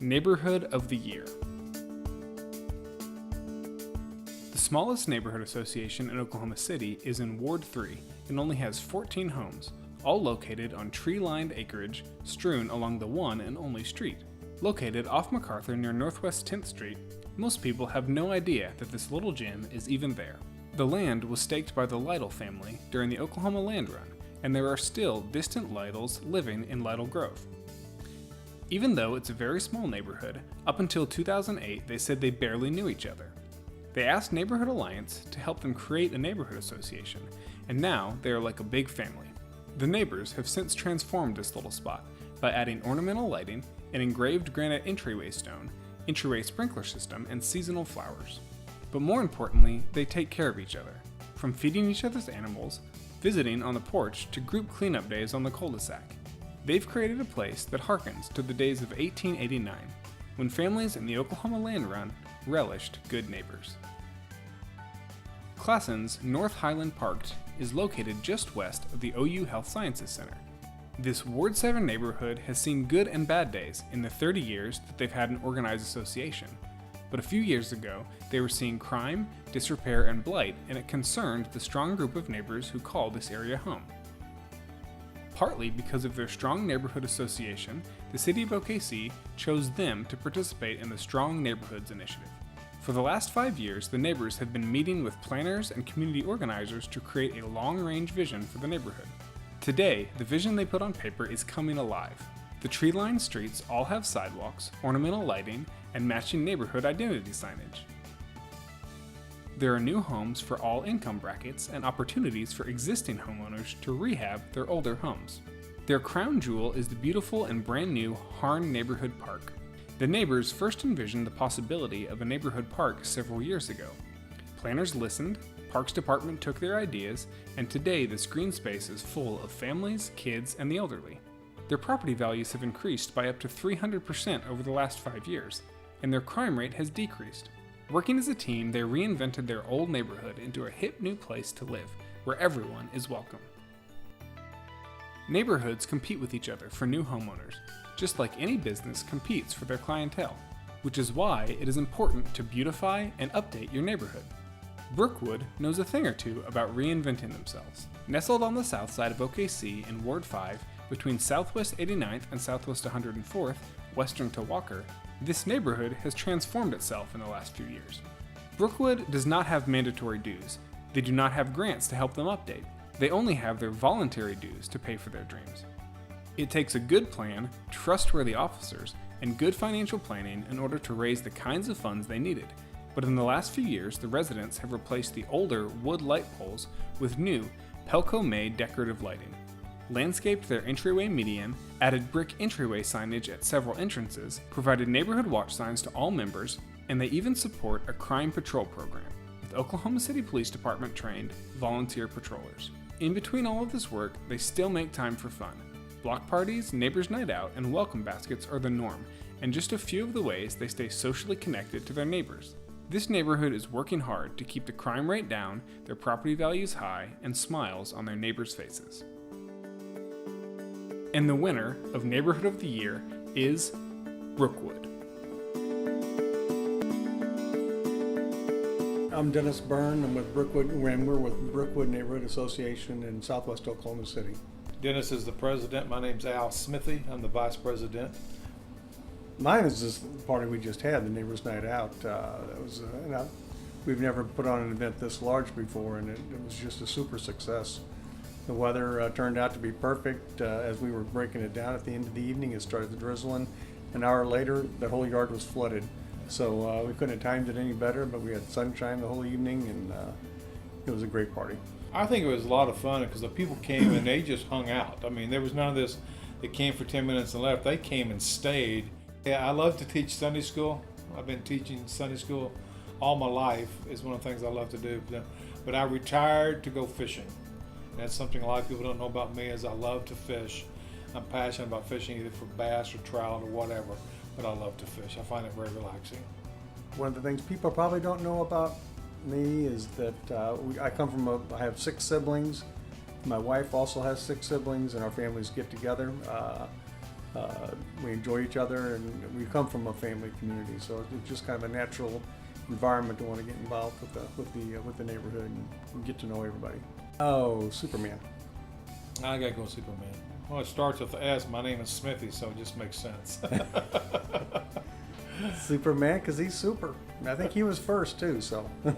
Neighborhood of the Year. The smallest neighborhood association in Oklahoma City is in Ward 3 and only has 14 homes, all located on tree-lined acreage strewn along the one and only street. Located off MacArthur near Northwest 10th Street, most people have no idea that this little gem is even there. The land was staked by the Lytle family during the Oklahoma Land Run, and there are still distant Lytles living in Lytle Grove. Even though it's a very small neighborhood, up until 2008 they said they barely knew each other. They asked Neighborhood Alliance to help them create a neighborhood association, and now they are like a big family. The neighbors have since transformed this little spot by adding ornamental lighting, an engraved granite entryway stone, entryway sprinkler system, and seasonal flowers. But more importantly, they take care of each other, from feeding each other's animals, visiting on the porch, to group cleanup days on the cul-de-sac. They've created a place that harkens to the days of 1889, when families in the Oklahoma Land Run relished good neighbors. Classen's North Highland Park is located just west of the OU Health Sciences Center. This Ward 7 neighborhood has seen good and bad days in the 30 years that they've had an organized association. But a few years ago, they were seeing crime, disrepair, and blight, and it concerned the strong group of neighbors who call this area home. Partly because of their strong neighborhood association, the City of OKC chose them to participate in the Strong Neighborhoods Initiative. For the last 5 years, the neighbors have been meeting with planners and community organizers to create a long-range vision for the neighborhood. Today, the vision they put on paper is coming alive. The tree-lined streets all have sidewalks, ornamental lighting, and matching neighborhood identity signage. There are new homes for all income brackets and opportunities for existing homeowners to rehab their older homes. Their crown jewel is the beautiful and brand new Harn Neighborhood Park. The neighbors first envisioned the possibility of a neighborhood park several years ago. Planners listened, Parks Department took their ideas, and today this green space is full of families, kids, and the elderly. Their property values have increased by up to 300% over the last 5 years, and their crime rate has decreased. Working as a team, they reinvented their old neighborhood into a hip new place to live, where everyone is welcome. Neighborhoods compete with each other for new homeowners, just like any business competes for their clientele, which is why it is important to beautify and update your neighborhood. Brookwood knows a thing or two about reinventing themselves. Nestled on the south side of OKC in Ward 5, between Southwest 89th and Southwest 104th, western to Walker, this neighborhood has transformed itself in the last few years. Brookwood does not have mandatory dues. They do not have grants to help them update. They only have their voluntary dues to pay for their dreams. It takes a good plan, trustworthy officers, and good financial planning in order to raise the kinds of funds they needed. But in the last few years, the residents have replaced the older wood light poles with new, Pelco-made decorative lighting, landscaped their entryway median, added brick entryway signage at several entrances, provided neighborhood watch signs to all members, and they even support a crime patrol program with Oklahoma City Police Department trained volunteer patrollers. In between all of this work, they still make time for fun. Block parties, neighbors' night out, and welcome baskets are the norm, and just a few of the ways they stay socially connected to their neighbors. This neighborhood is working hard to keep the crime rate down, their property values high, and smiles on their neighbors' faces. And the winner of Neighborhood of the Year is Brookwood. I'm Dennis Byrne. I'm with Brookwood, and we're with Brookwood Neighborhood Association in Southwest Oklahoma City. Dennis is the president. My name's Al Smithy. I'm the vice president. Mine is this party we just had, the Neighbors Night Out. We've never put on an event this large before, and it was just a super success. The weather turned out to be perfect. As we were breaking it down at the end of the evening, it started drizzling. An hour later, the whole yard was flooded. So we couldn't have timed it any better, but we had sunshine the whole evening, and it was a great party. I think it was a lot of fun because the people came and they just hung out. I mean, there was none of this, they came for 10 minutes and left. They came and stayed. Yeah, I love to teach Sunday school. I've been teaching Sunday school all my life. It's one of the things I love to do. But I retired to go fishing. That's something a lot of people don't know about me, is I love to fish. I'm passionate about fishing, either for bass or trout or whatever, but I love to fish. I find it very relaxing. One of the things people probably don't know about me is that I have 6 siblings. My wife also has 6 siblings, and our families get together. We enjoy each other, and we come from a family community, so it's just kind of a natural environment to want to get involved with the neighborhood and get to know everybody. Oh, Superman. I gotta go Superman. Well, it starts with S. My name is Smithy, so it just makes sense. Superman, because he's super. I think he was first too, so. Yeah.